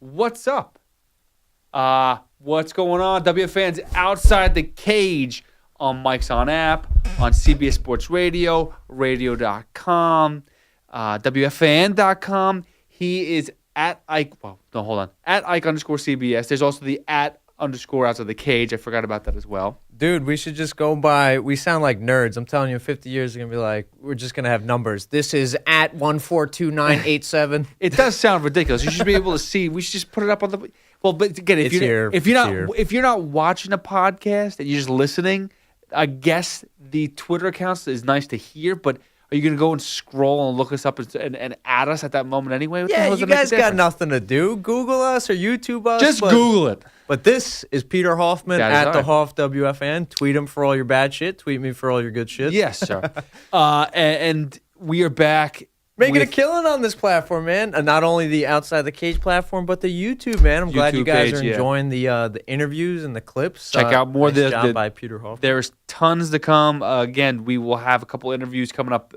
What's up? What's going on? WFN's Outside the Cage on Mike's On app, on CBS Sports Radio, radio.com, WFN.com. He is at Ike. Well, no, hold on. At Ike_CBS. There's also the @ Outside the Cage. I forgot about that as well. Dude, we should just go by. We sound like nerds. I'm telling you, in 50 years, they're going to be like, we're just going to have numbers. This is at 142987. It does sound ridiculous. You should be able to see. We should just put it up on the. Well, but again, if you're not watching a podcast and you're just listening, I guess the Twitter accounts is nice to hear, but are you going to go and scroll and look us up and add us at that moment anyway? Yeah, you guys got nothing to do. Google us or YouTube us. Just Google it. But this is Peter Hoffman at the Hoff WFN. Tweet him for all your bad shit. Tweet me for all your good shit. Yes, sir. And we are back. Making a killing on this platform, man. And not only the Outside the Cage platform, but the YouTube, man. I'm glad you guys are enjoying the interviews and the clips. Check out more of job by Peter Hoffman. There's tons to come. Again, we will have a couple interviews coming up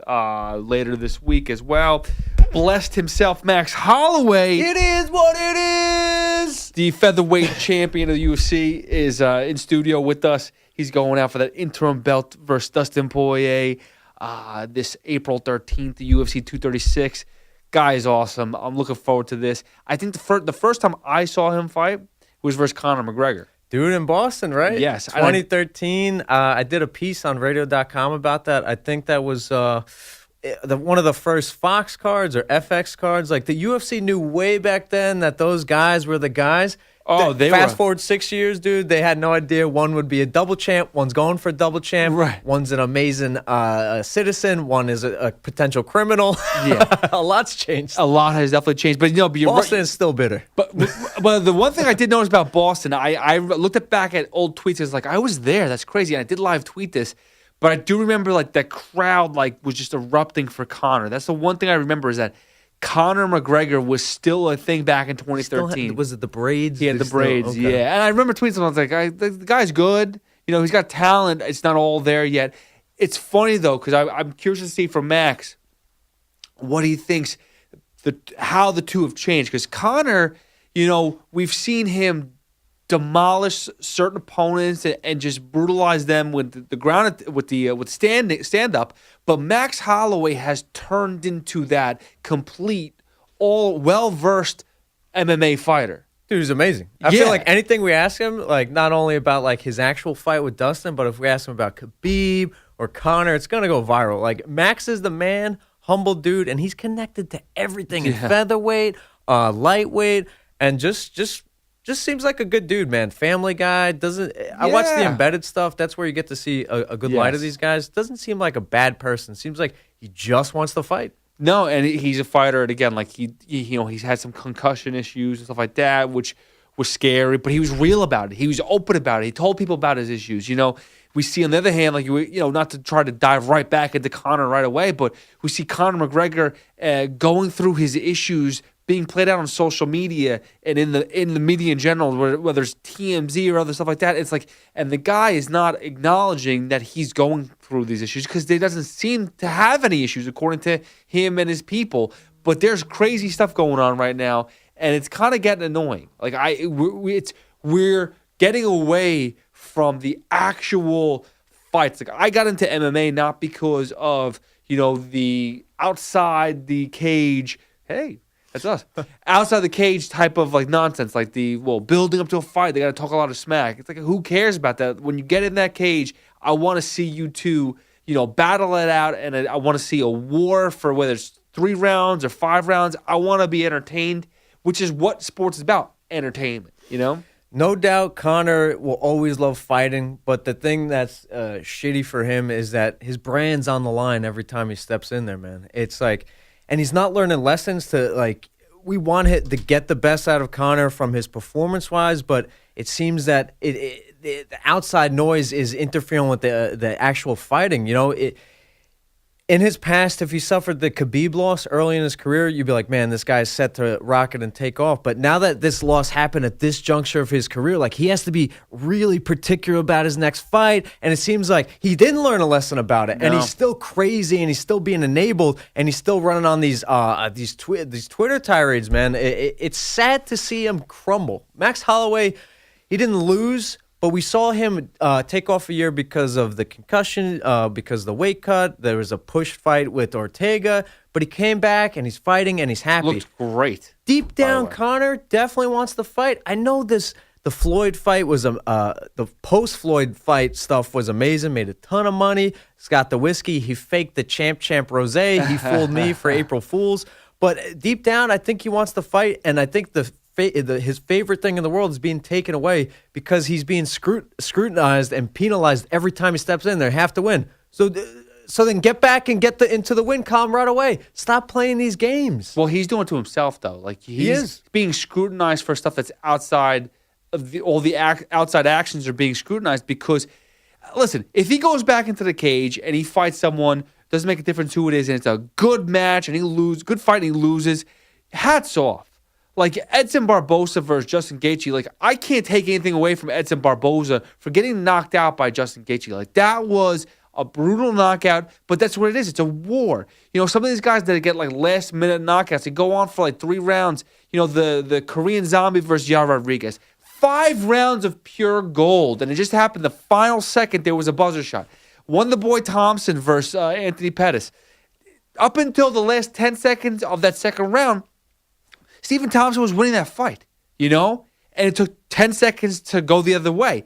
later this week as well. Blessed himself, Max Holloway. It is what it is. The featherweight champion of the UFC is in studio with us. He's going out for that interim belt versus Dustin Poirier. This April 13th, the UFC 236. Guy is awesome. I'm looking forward to this. I think the first time I saw him fight was versus Conor McGregor. Dude, in Boston, right? Yes. 2013. I did a piece on radio.com about that. I think that was one of the first Fox cards or FX cards. Like, the UFC knew way back then that those guys were the guys. Oh, they fast forward 6 years, dude. They had no idea one would be a double champ. One's going for a double champ. Right. One's an amazing citizen. One is a potential criminal. Yeah, a lot's changed. A lot has definitely changed. But Boston is still bitter. But the one thing I did notice about Boston, I looked back at old tweets. I was like, I was there. That's crazy. And I did live tweet this. But I do remember like that crowd was just erupting for Conor. That's the one thing I remember is that Conor McGregor was still a thing back in 2013. Was it the braids? He had the braids, yeah. And I remember tweeting something. I was like, the guy's good. He's got talent. It's not all there yet. It's funny, though, because I'm curious to see from Max what he thinks, how the two have changed. Because Conor, we've seen him demolish certain opponents and just brutalize them with the ground with stand up. But Max Holloway has turned into that complete, all well-versed MMA fighter. Dude, he's amazing. I feel like anything we ask him, like not only about like his actual fight with Dustin, but if we ask him about Khabib or Conor, it's gonna go viral. Like, Max is the man, humble dude, and he's connected to everything in featherweight, lightweight, and just seems like a good dude, man. Family guy. I watch the embedded stuff. That's where you get to see a good light of these guys. Doesn't seem like a bad person. Seems like he just wants to fight. No, and he's a fighter. And again, like he's had some concussion issues and stuff like that, which was scary. But he was real about it. He was open about it. He told people about his issues. We see on the other hand, like not to try to dive right back into Conor right away, but we see Conor McGregor going through his issues, being played out on social media and in the media in general, whether it's TMZ or other stuff like that. It's like, and the guy is not acknowledging that he's going through these issues because he doesn't seem to have any issues according to him and his people. But there's crazy stuff going on right now, and it's kind of getting annoying. Like we're getting away from the actual fights. Like, I got into MMA not because of the outside the cage. Hey. That's us. Outside the cage type of like nonsense, like building up to a fight, they got to talk a lot of smack. It's like, who cares about that? When you get in that cage, I want to see you two, battle it out, and I want to see a war for whether it's 3 rounds or 5 rounds. I want to be entertained, which is what sports is about, entertainment, No doubt Conor will always love fighting, but the thing that's shitty for him is that his brand's on the line every time he steps in there, man. It's like... And he's not learning lessons we want to get the best out of Conor from his performance-wise, but it seems that the outside noise is interfering with the actual fighting. in his past, if he suffered the Khabib loss early in his career, you'd be like, man, this guy's set to rocket and take off. But now that this loss happened at this juncture of his career, like he has to be really particular about his next fight. And it seems like he didn't learn a lesson about it. No. And he's still crazy and he's still being enabled and he's still running on these Twitter tirades, man. It's sad to see him crumble. Max Holloway, he didn't lose, but we saw him take off a year because of the concussion, because of the weight cut. There was a push fight with Ortega, but he came back and he's fighting and he's happy. Looked great. Deep down, Conor definitely wants the fight. I know the Floyd fight was the post-Floyd fight stuff was amazing. Made a ton of money. He's got the whiskey. He faked the champ rosé. He fooled me for April Fools. But deep down, I think he wants the fight, and I think his favorite thing in the world is being taken away because he's being scrutinized and penalized every time he steps in there. Have to win. So then get back and get into the win column right away. Stop playing these games. Well, he's doing it to himself, though. Like he is being scrutinized for stuff that's outside of all the outside actions are being scrutinized because, listen, if he goes back into the cage and he fights someone, doesn't make a difference who it is, and it's a good match and good fight and he loses, hats off. Like Edson Barboza versus Justin Gaethje, like I can't take anything away from Edson Barboza for getting knocked out by Justin Gaethje. Like that was a brutal knockout, but that's what it is. It's a war. You know, some of these guys that get like last minute knockouts, they go on for like 3 rounds. You know, the Korean Zombie versus Yair Rodriguez, 5 rounds of pure gold, and it just happened the final second there was a buzzer shot. The Boy Thompson versus Anthony Pettis. Up until the last 10 seconds of that second round, Stephen Thompson was winning that fight, you know? And it took 10 seconds to go the other way.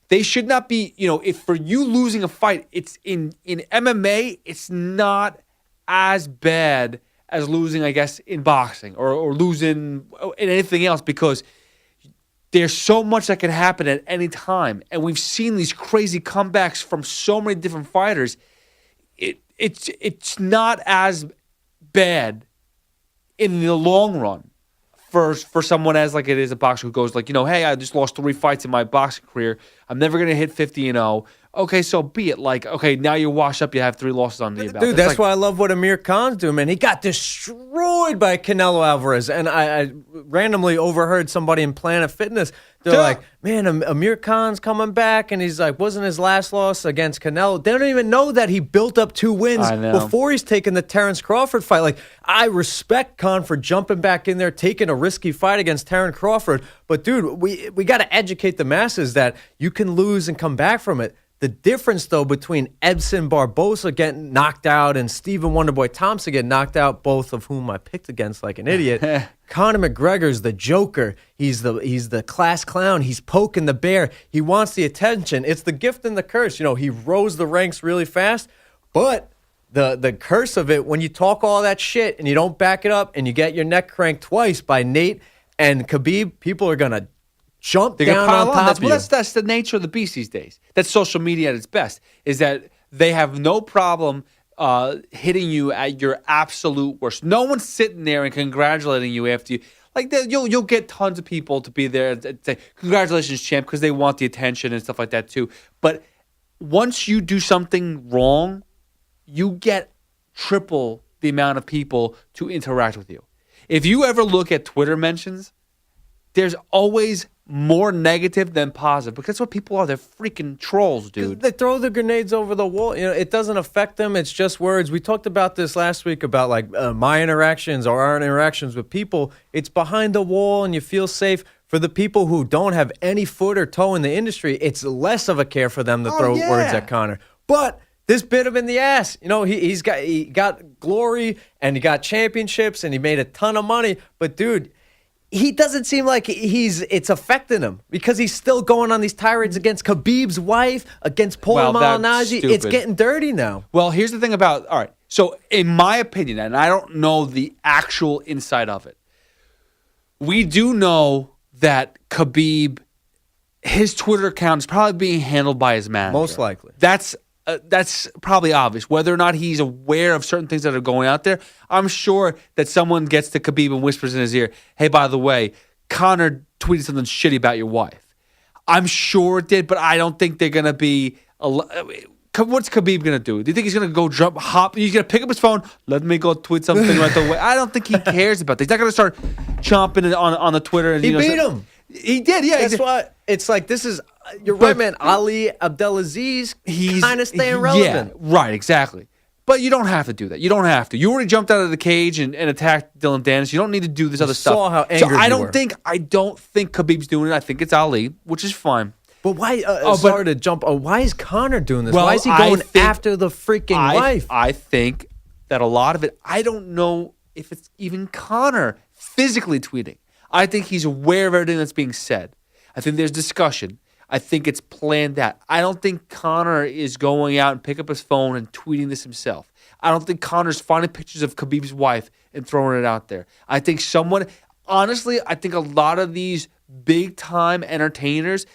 They should not be, you know, if for you losing a fight, it's in MMA, it's not as bad as losing, I guess, in boxing or losing in anything else because there's so much that can happen at any time. And we've seen these crazy comebacks from so many different fighters. It's not as bad in the long run. For someone as like it is a boxer who goes like, you know, hey, I just lost 3 fights in my boxing career. I'm never going to hit 50-0. Okay, so be it. Like, okay, now you're washed up. You have 3 losses under your belt. Dude, that's why I love what Amir Khan's doing, man. He got destroyed by Canelo Alvarez. And I randomly overheard somebody in Planet Fitness. They're like, man, Amir Khan's coming back. And he's like, wasn't his last loss against Canelo? They don't even know that he built up 2 wins before he's taken the Terrence Crawford fight. Like, I respect Khan for jumping back in there, taking a risky fight against Terrence Crawford. But, dude, we got to educate the masses that you can lose and come back from it. The difference, though, between Edson Barboza getting knocked out and Stephen Wonderboy Thompson getting knocked out, both of whom I picked against like an idiot, Conor McGregor's the Joker. He's the class clown. He's poking the bear. He wants the attention. It's the gift and the curse. You know, he rose the ranks really fast, but the curse of it, when you talk all that shit and you don't back it up and you get your neck cranked twice by Nate and Khabib, people are going to jump down on top of you. That's the nature of the beast these days. That's social media at its best, is that they have no problem hitting you at your absolute worst. No one's sitting there and congratulating you after you. Like, you'll get tons of people to be there and say, congratulations, champ, because they want the attention and stuff like that too. But once you do something wrong, you get triple the amount of people to interact with you. If you ever look at Twitter mentions, there's always more negative than positive because that's what people are. They're freaking trolls, dude. They throw the grenades over the wall. You know, it doesn't affect them. It's just words. We talked about this last week about like my interactions or our interactions with people. It's behind the wall and you feel safe. For the people who don't have any foot or toe in the industry, it's less of a care for them to throw words at Conor. But this bit him in the ass. You know, he got glory and he got championships and he made a ton of money. But dude, he doesn't seem like it's affecting him because he's still going on these tirades against Khabib's wife, against Paul Malignaggi. It's getting dirty now. Well, here's the thing about, all right, so in my opinion, and I don't know the actual inside of it, we do know that Khabib, his Twitter account is probably being handled by his manager. Most likely. That's probably obvious. Whether or not he's aware of certain things that are going out there, I'm sure that someone gets to Khabib and whispers in his ear, hey, by the way, Conor tweeted something shitty about your wife. I'm sure it did, but I don't think they're going to be What's Khabib gonna do? Do you think he's gonna go hop? He's gonna pick up his phone. Let me go tweet something right away. I don't think he cares about that. He's not gonna start chomping it on the Twitter. And, He beat him. He did, yeah. That's why it's like this is. You're right, man. Ali Abdelaziz, he's kind of staying relevant. Yeah, right, exactly. But you don't have to do that. You don't have to. You already jumped out of the cage and attacked Dylan Dennis. You don't need to do this other stuff. Saw how angry I you were. I don't think Khabib's doing it. I think it's Ali, which is fine. But why? Sorry to jump. Why is Conor doing this? Well, why is he going after the freaking wife? I think that a lot of it. I don't know if it's even Conor physically tweeting. I think he's aware of everything that's being said. I think there's discussion. I think it's planned out. I don't think Conor is going out and pick up his phone and tweeting this himself. I don't think Conor's finding pictures of Khabib's wife and throwing it out there. I think honestly, I think a lot of these big-time entertainers,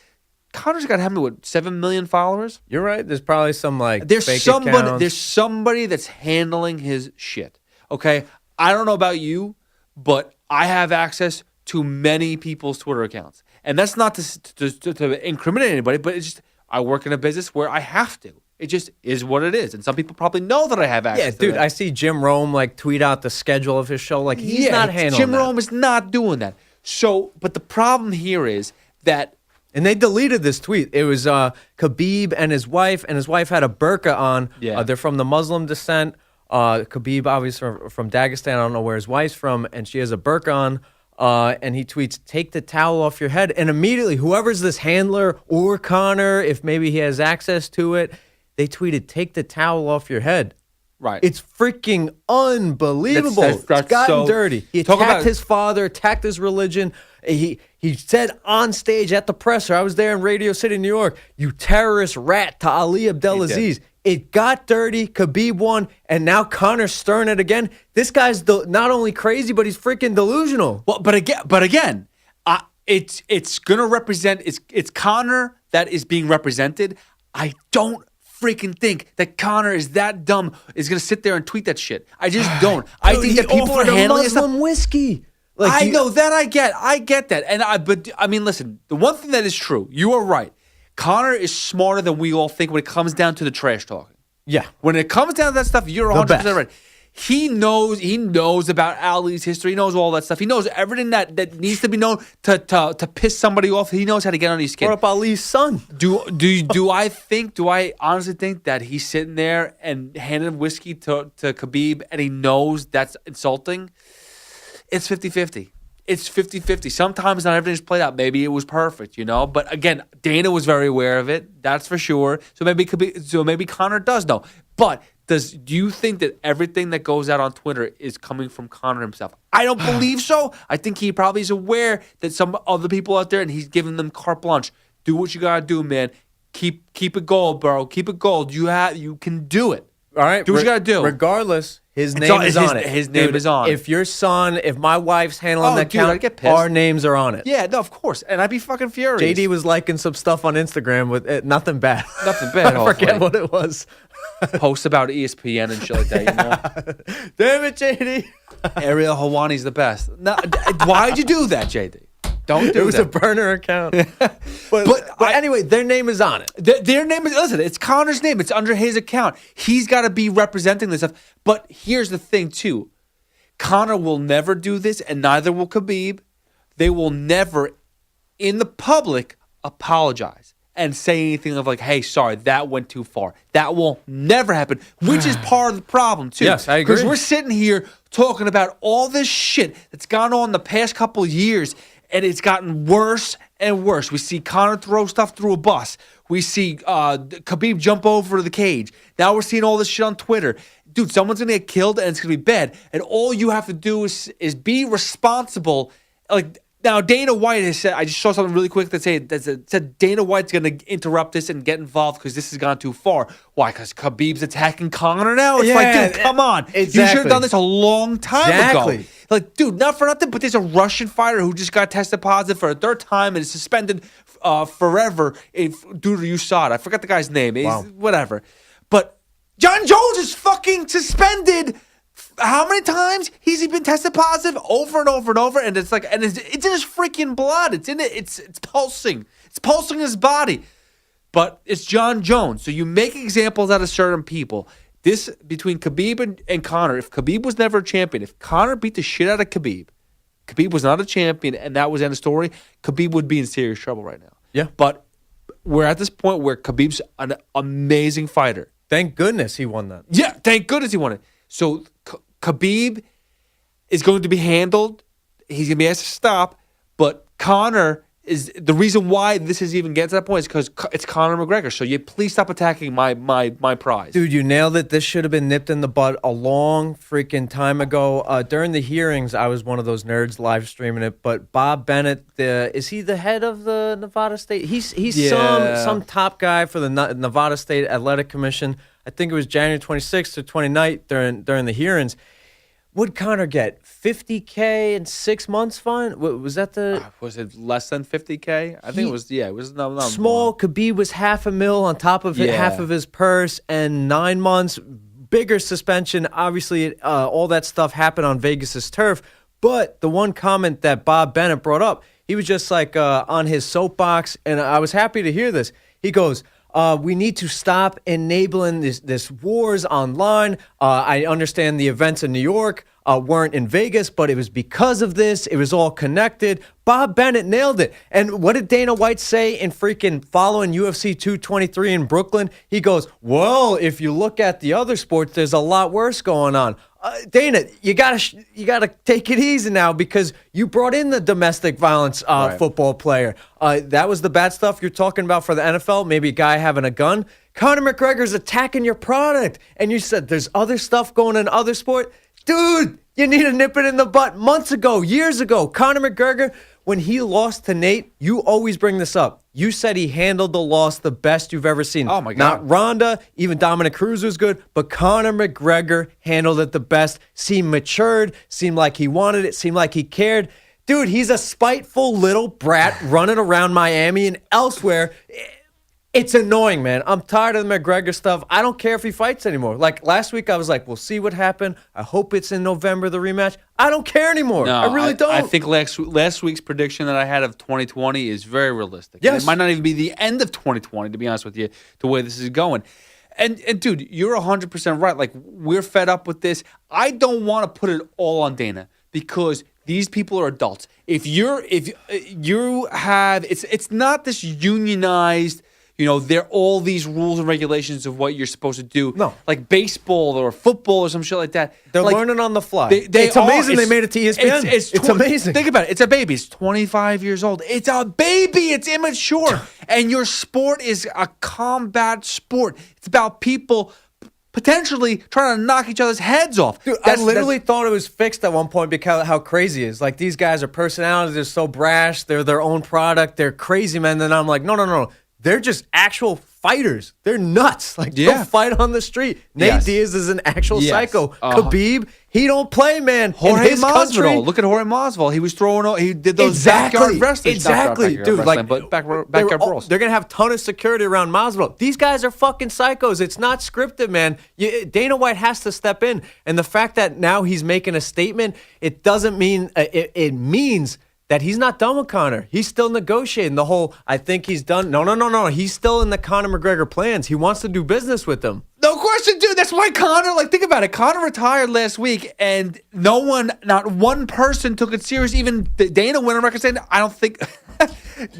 Conor's got how many, 7 million followers? You're right. There's probably some there's fake somebody. accounts. There's somebody that's handling his shit. Okay, I don't know about you, but I have access to many people's Twitter accounts. And that's not to incriminate anybody, but it's just I work in a business where I have to. It just is what it is. And some people probably know that I have access to dude, that. I see Jim Rome tweet out the schedule of his show. He's not handling Jim that. Rome is not doing that. So, but the problem here is that... And they deleted this tweet. It was Khabib and his wife had a burqa on. Yeah. They're from the Muslim descent. Khabib, obviously from Dagestan. I don't know where his wife's from. And she has a burqa on. And he tweets, "Take the towel off your head." And immediately, whoever's this handler or Conor, if maybe he has access to it, they tweeted, "Take the towel off your head." Right. It's freaking unbelievable. That's It's gotten so dirty. He attacked his father, attacked his religion. He said on stage at the presser, I was there in Radio City, New York, "You terrorist rat," to Ali Abdelaziz. It got dirty. Khabib won, and now Conor's stirring it again. This guy's not only crazy, but he's freaking delusional. Well, but again, it's gonna represent. It's Conor that is being represented. I don't freaking think that Conor is that dumb is gonna sit there and tweet that shit. I just don't. I think that people are handling Muslim whiskey. I know that. I get that. But I mean, listen. The one thing that is true, you are right. Conor is smarter than we all think when it comes down to the trash talking. Yeah. When it comes down to that stuff, you're 100% right. He knows about Ali's history. He knows all that stuff. He knows everything that needs to be known to piss somebody off. He knows how to get on his skin. Brought up Ali's son. Do I honestly think that he's sitting there and handing whiskey to Khabib and he knows that's insulting? It's 50-50. It's 50-50. Sometimes not everything's played out. Maybe it was perfect, But again, Dana was very aware of it. That's for sure. So maybe Conor does know. But do you think that everything that goes out on Twitter is coming from Conor himself? I don't believe so. I think he probably is aware that some other people out there, and he's giving them carte blanche. Do what you gotta do, man. Keep it gold, bro. Keep it gold. You can do it. All right. Do what you gotta do. Regardless, his name is on it. His name is on it. If my wife's handling that account, I'd get pissed. our names are on it. Yeah, no, of course. And I'd be fucking furious. JD was liking some stuff on Instagram with nothing bad. Nothing bad, I forget what it was. Posts about ESPN and shit like that, Damn it, JD. Ariel Hawani's the best. Now, why'd you do that, JD? Don't do that. It was a burner account. but anyway, their name is on it. Their name is, listen, it's Conor's name. It's under his account. He's got to be representing this stuff. But here's the thing, too. Conor will never do this, and neither will Khabib. They will never, in the public, apologize and say anything of hey, sorry, that went too far. That will never happen, which is part of the problem, too. Yes, I agree. Because we're sitting here talking about all this shit that's gone on the past couple of years, and it's gotten worse and worse. We see Conor throw stuff through a bus. We see Khabib jump over the cage. Now we're seeing all this shit on Twitter. Dude, someone's going to get killed, and it's going to be bad. And all you have to do is be responsible. Now, Dana White has said, I just saw something really quick that said Dana White's going to interrupt this and get involved because this has gone too far. Why? Because Khabib's attacking Conor now? It's dude, come on. Exactly. You should have done this a long time ago. Dude, not for nothing, but there's a Russian fighter who just got tested positive for a third time and is suspended forever due to USADA. I forgot the guy's name. Wow. Whatever. But John Jones is fucking suspended. How many times has he been tested positive? Over and over and over, and it's in his freaking blood. It's in it. It's pulsing. It's pulsing in his body. But it's John Jones. So you make examples out of certain people. This, between Khabib and Conor, if Khabib was never a champion, if Conor beat the shit out of Khabib was not a champion, and that was the end of story, Khabib would be in serious trouble right now. Yeah. But we're at this point where Khabib's an amazing fighter. Thank goodness he won that. Yeah, thank goodness he won it. So Khabib is going to be handled. He's going to be asked to stop. But Conor is the reason why this is even getting to that point is because it's Conor McGregor. So you please stop attacking my prize. Dude, you nailed it. This should have been nipped in the bud a long freaking time ago. During the hearings, I was one of those nerds live streaming it. But Bob Bennett, is he the head of the Nevada State? He's some top guy for the Nevada State Athletic Commission. I think it was January 26th or 29th during the hearings. What'd Conor get? $50K and 6 months fine? Was that was it less than $50K? I think it was. Yeah, it was no small. More. Khabib was $500,000 on top of it, half of his purse, and 9 months. Bigger suspension. Obviously, all that stuff happened on Vegas's turf. But the one comment that Bob Bennett brought up, he was just like on his soapbox, and I was happy to hear this. He goes, we need to stop enabling this wars online. I understand the events in New York weren't in Vegas, but it was because of this. It was all connected. Bob Bennett nailed it. And what did Dana White say in freaking following UFC 223 in Brooklyn? He goes, well, if you look at the other sports, there's a lot worse going on. Dana, you gotta take it easy now because you brought in the domestic violence football player. That was the bad stuff you're talking about for the NFL. Maybe a guy having a gun. Conor McGregor's attacking your product, and you said there's other stuff going in other sport. Dude, you need to nip it in the butt. Months ago, years ago, Conor McGregor, when he lost to Nate, you always bring this up. You said he handled the loss the best you've ever seen. Oh, my God. Not Ronda, even Dominic Cruz was good, but Conor McGregor handled it the best. Seemed matured, seemed like he wanted it, seemed like he cared. Dude, he's a spiteful little brat running around Miami and elsewhere. It's annoying, man. I'm tired of the McGregor stuff. I don't care if he fights anymore. Like last week, I was like, we'll see what happened. I hope it's in November, the rematch. I don't care anymore. No, I really don't. I think last week's prediction that I had of 2020 is very realistic. Yes. It might not even be the end of 2020, to be honest with you, the way this is going. And dude, you're 100% right. Like, we're fed up with this. I don't want to put it all on Dana because these people are adults. If you have, it's not this unionized. There are all these rules and regulations of what you're supposed to do. No. Like baseball or football or some shit like that. They're like, learning on the fly. It's amazing they made it to ESPN. It's amazing. Think about it. It's a baby. It's 25 years old. It's a baby. It's immature. And your sport is a combat sport. It's about people potentially trying to knock each other's heads off. Dude, I literally thought it was fixed at one point because how crazy it is. Like, these guys are personalities. They're so brash. They're their own product. They're crazy, man. Then I'm like, no. They're just actual fighters. They're nuts. Like, go fight on the street. Nate Diaz is an actual psycho. Khabib, he don't play, man. Jorge Masvidal. Look at Jorge Masvidal. He was throwing. He did those backyard wrestling. Exactly, dude. But backyard brawls. They're gonna have a ton of security around Masvidal. These guys are fucking psychos. It's not scripted, man. Dana White has to step in, and the fact that now he's making a statement, it doesn't mean it means that he's not done with Conor. He's still negotiating the whole, I think he's done. No. He's still in the Conor McGregor plans. He wants to do business with them. No question, dude. That's why Conor, think about it. Conor retired last week, and not one person took it serious. Even Dana went on record saying, I don't think,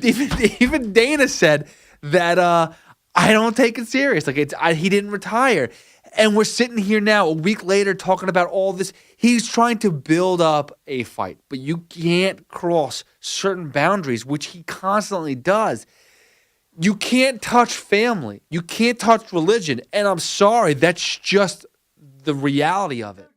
even Dana said that I don't take it serious. Like, he didn't retire. And we're sitting here now a week later talking about all this. He's trying to build up a fight, but you can't cross certain boundaries, which he constantly does. You can't touch family. You can't touch religion. And I'm sorry, that's just the reality of it.